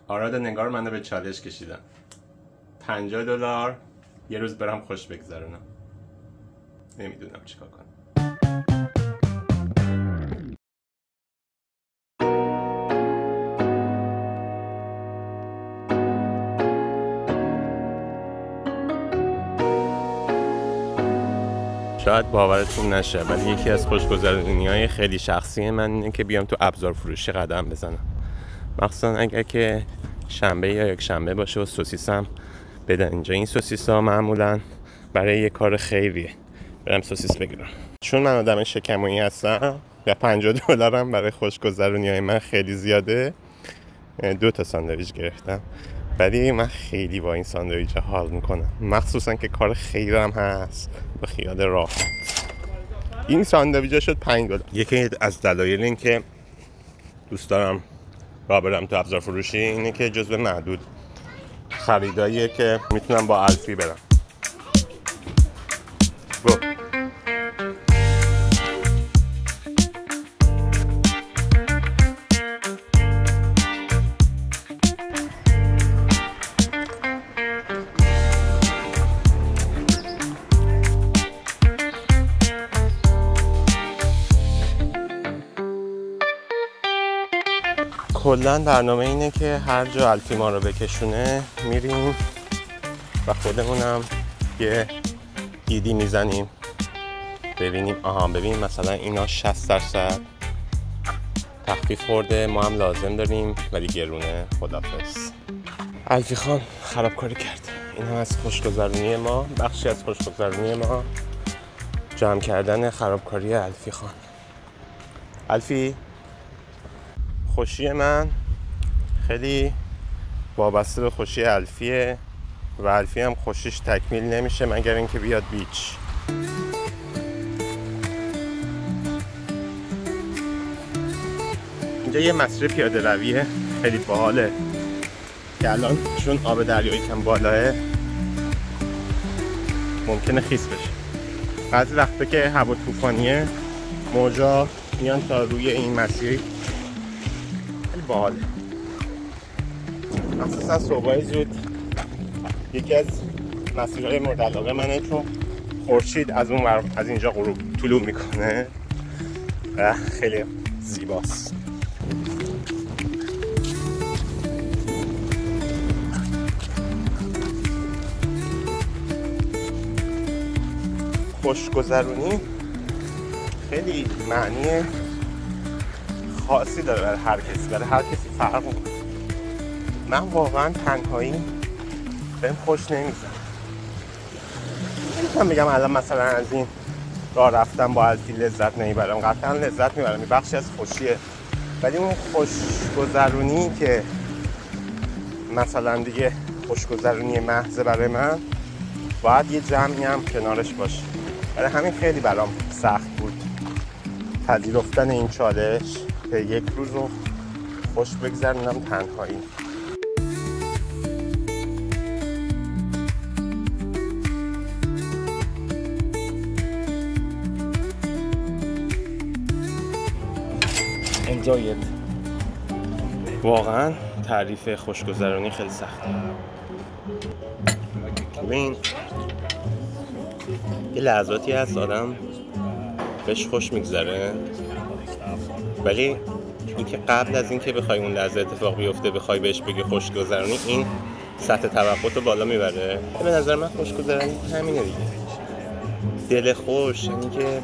آراد نگار منو به چالش کشیدن. $50 یه روز برم خوش بگذرونم. نمیدونم چیکار کنم. شاید باورتون نشه ولی یکی از خوشگذرونی‌های خیلی شخصی من اینه که بیام تو ابزار فروشی قدم بزنم. مخصوصا اگر که شنبه یا یک شنبه باشه و سوسیسم بدن اینجا. این سوسیسا معمولا برای یه کار خیریه، برم سوسیس بگیرم. چون من آدم شکمویی هستم و $50 برای خوشگذرونی‌های من خیلی زیاده، 2 ساندویچ گرفتم. ولی من خیلی با این ساندویچ حال میکنم، مخصوصا که کار خیرم هست به خیال راحت. این ساندویچ شد $5. یکی از دلایل این که دوست دارم راه برم تو ابزار فروشی اینه که جزو معدود خریداییه که میتونم با الفی برم. کلا برنامه اینه که هر جا الفی ما رو بکشونه میریم و خودمونم یه ایدی میزنیم ببینیم ببین مثلا اینا 60% تخفیف خورده، ما هم لازم داریم ولی گرونه، خدافظ. الفی خان خرابکاری کرد. این هم از خوشگذرونی ما، بخشی از خوشگذرونی ما، جمع کردن خرابکاری الفی خان. الفی، خوشی من خیلی وابسته به خوشی الفیه و الفی هم خوشیش تکمیل نمیشه مگر اینکه بیاد بیچ. اینجا یه مسیر پیاده رویه خیلی باحاله که الان چون آب دریایی کم بالاه ممکنه خیس بشه. بعضی وقتا که هوا طوفانیه موجا میان تا روی این مسیر، باحاله. مخصوصا صبحای زود یکی از مسیرهای مورد علاقه منه چون خورشید از اون از اینجا غروب طلوع میکنه و خیلی زیباست. خوشگذرونی خیلی معنی خاصی داره برای هر کسی، برای هر کسی فرق میکنه. من واقعا تنهایی بهم خوش نمیزنه. نمیتونم بگم الان مثلا از این راه رفتن با الفی لذت نمیبرم، قطعا لذت میبرم، این بخشی از خوشیه. ولی اون خوشگذرونی که مثلا دیگه خوشگذرونی محض برای من باید یه جمعی هم کنارش باشه. برای همین خیلی برام سخت بود پذیرفتن این چالش که یک روز رو خوش بگذرونم تنهایی. Enjoy it. واقعا تعریف خوشگذرانی خیلی سخته. ببین یه لحظاتی هست آدم بهش خوش میگذره ولی اینکه قبل از اینکه بخوای اون لحظه اتفاق بیفته بخوای بهش بگی خوشگذرانی، این سطح توقعاتو بالا میبره. به نظر من خوشگذرانی همینه دیگه، دل خوش. یعنی که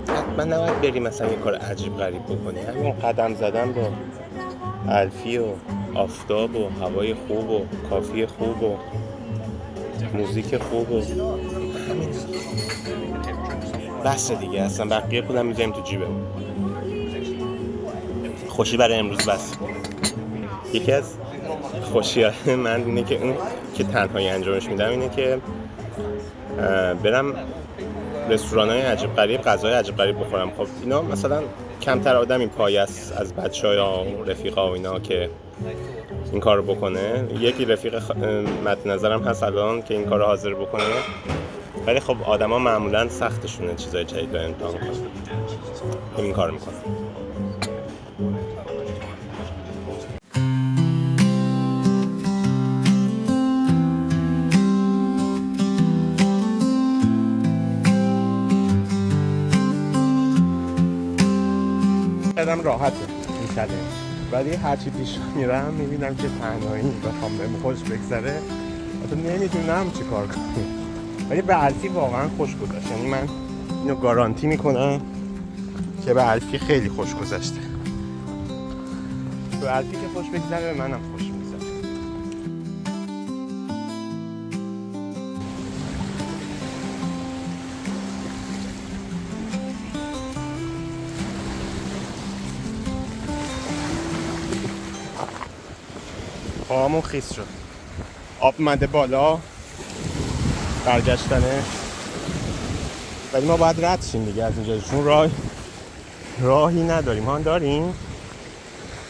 حتما نباید بری مثلا یه کار عجیب غریب بکنی، همین قدم زدن با الفی و آفتاب و هوای خوب و کافی خوب و موزیک خوب و همین بس دیگه. اصلا بقیه پولم میذاریم تو جیبمون. خوشی برای امروز بس. یکی از خوشی‌های من اینه که اون که تنهایی انجامش میدم اینه که برم رستوران‌های عجیب غریب، غذای عجیب غریب بخورم. خب اینا مثلا کمتر آدم این پایه است از بچه‌ها و رفیقا و اینا که این کارو بکنه. یکی رفیق مد نظرم هست الان که این کارو حاضر بکنه، ولی خب آدما معمولا سختشونه چیزای جدید رو امتحان کنن. این کارو میکنن. برم راحته این چالش، ولی هرچی پیش میرم میبینم که تنهایی بخوام بهم خوش بگذره حتی نمیدونم چی کار کنم. ولی به الفی واقعا خوش گذشت، یعنی من اینو گارانتی میکنم که به الفی خیلی خوش گذشته. به الفی که خوش بگذره به منم خوش میگذره. پاهامون خیس شد، آب اومده بالا برگشتنه، ولی ما باید رد شیم دیگه از اینجا، چون راهی نداریم. ها داریم،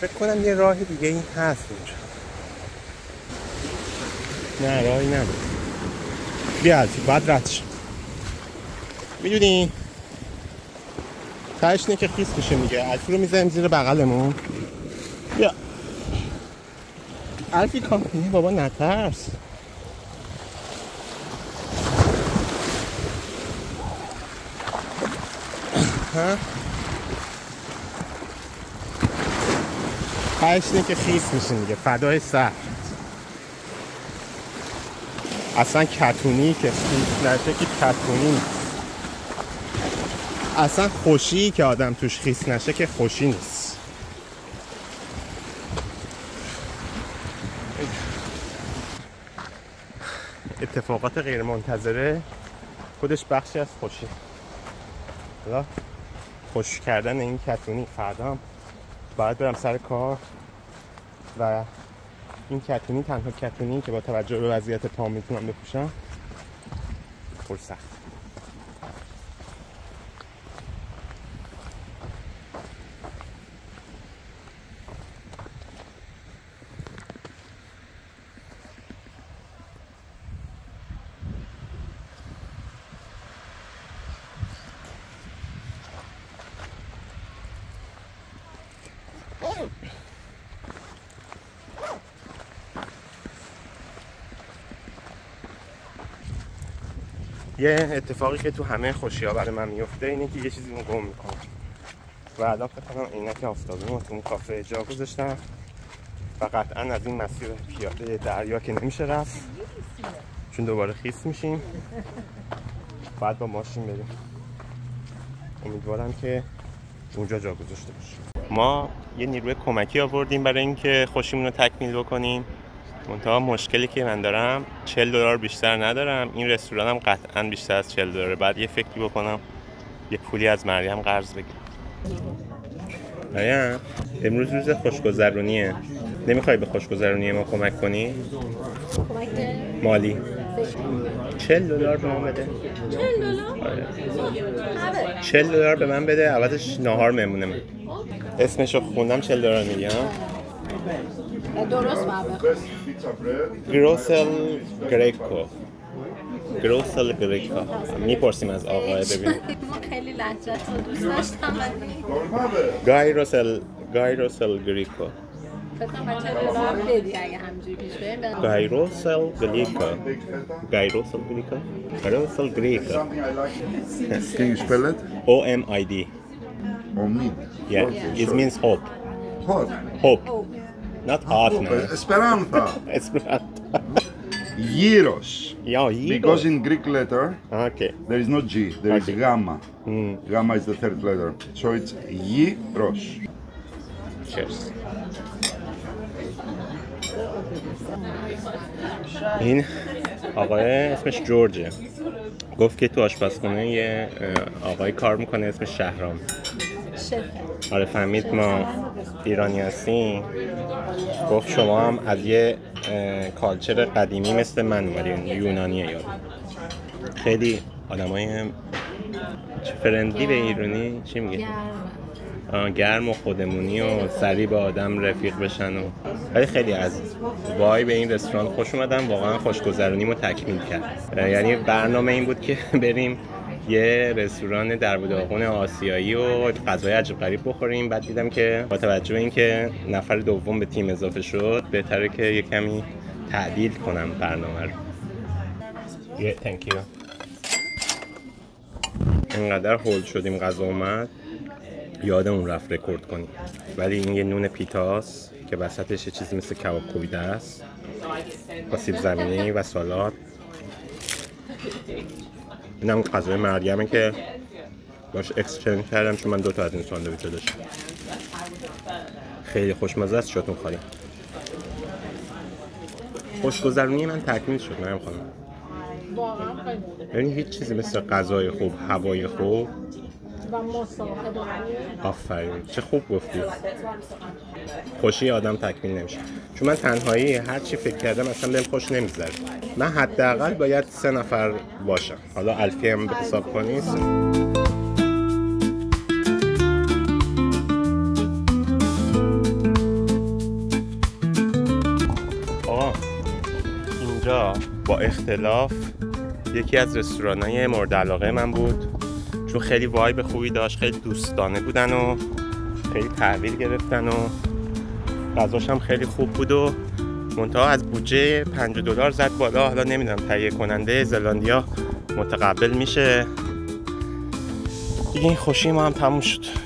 فکر کنم یه راه دیگه این هست اینجا. نه راهی نداریم. بیا الفی باید رد شیم، میدونی تهش اینه که خیس میشیم دیگه. الفی رو میذاریم زیر بغلمون. بیا الفی کامپنی بابا نترس. ها تهش اینه که خیس میشیم دیگه، فدای سر. اصلا کتونی که خیس نشه که کتونی نیست. اصلا خوشی که آدم توش خیس نشه که خوشی نیست. اتفاقات غیر منتظره خودش بخشی از خوشی. حالا خوش کردن این کتونی، فردا باید برم سر کار و این کتونی تنها کتونی که با توجه به وضعیت پام میتونم بپوشم پر سخت. یه اتفاقی که تو همه خوشی‌ها برای من میفته اینه که یه چیزی رو گم میکنم و الان فکر کنم عینک آفتابیمو تو اون کافه جا گذاشتم و قطعا از این مسیر پیاده دریا که نمیشه رفت چون دوباره خیس میشیم، بعد با ماشین بریم. امیدوارم که اونجا جا گذاشته باشه. ما یه نیروی کمکی آوردیم برای اینکه خوشیمون رو تکمیل بکنیم. منتها مشکلی که من دارم $40 بیشتر ندارم. این رستورانم قطعا بیشتر از $40. بعد یه فکری بکنم یه پولی از مریم قرض بگیرم. مریم امروز روز خوشگذرونیه، نمیخوای به خوشگذرونی ما کمک کنی؟ کمک مالی $40 به من بده. $40 به من بده، عوضش ناهار مهمونه من. اسمشو خوندم $40 میگم. درست بابا. گروسل گریکو. گروسل گریکو. میپرسیم از آقای ببین. ما خیلی لهجت رو دوست داشتم. گایروسل گریکو. فکر کنم $40 بدی اگه همینجوری پیش بریم. گایروسل گریکو. گایروسل گریکو. گایروسل گریکو. Can you spell it? OMID. Omid. Yeah, it means hope. Hot. Hope. Not hot, man. Esperanza. Esperanza. Gyros. Yeah, Because in Greek letter Okay. there is no G, there is Okay. gamma. Gamma is the third letter. So it's gyros. Cheers. این آقای اسمش جورجه، گفت که تو آشپزخونه یه آقای کار میکنه اسمش شهرام. آره فهمید ما ایرانی هستیم، گفت شما هم از یه کالچر قدیمی مثل من اومدین، یونانیه. یاد خیلی آدمای فرندلی به ایرانی چی میگه؟ گرم و خودمونی و سریع به آدم رفیق بشن و ولی خیلی عزیز. وای به این رستوران خوش اومدم، واقعا خوشگذرونیمو تکمیل کرد. یعنی برنامه این بود که بریم یه رستوران دربداغون آسیایی و غذای عجیب غریب بخوریم، بعد دیدم که با توجه به اینکه نفر دوم به تیم اضافه شد بهتره که یه کمی تعدیل کنم برنامه رو. thank you. اینقدر هولد شدیم غذا اومد یادمون رفت رکورد کنیم. ولی این یه نون پیتاست که وسطش یه چیزی مثل کباب کوبیده است با سیب زمینی و سالاد. اینم غذای مریمه که باش اکسچنج کردم چون من 2 تا از این ساندویچ داشتم. خیلی خوشمزه است. شاتون خواهیم. خوشگذرونی من تکمیل شد. مریم خانم یعنی هیچ چیزی مثل غذای خوب، هوای خوب و مصاحبه. آفرین، چه خوب گفتی. خوشی آدم تکمیل نمیشه. چون من تنهایی هر چی فکر کردم اصلا بهم خوش نمیگذره. من حداقل باید 3 نفر باشم. حالا الفی هم به حساب کنید. اینجا با اختلاف یکی از رستوران‌های مورد علاقه من بود چون خیلی وایب خوبی داشت، خیلی دوستانه بودن و خیلی تحویل گرفتن و غذاش هم خیلی خوب بود و منتها از بودجه $50 زد بالا. حالا نمیدونم تهیه کننده زلاندیا متقبل میشه دیگه. این خوشی ما هم تموم شد.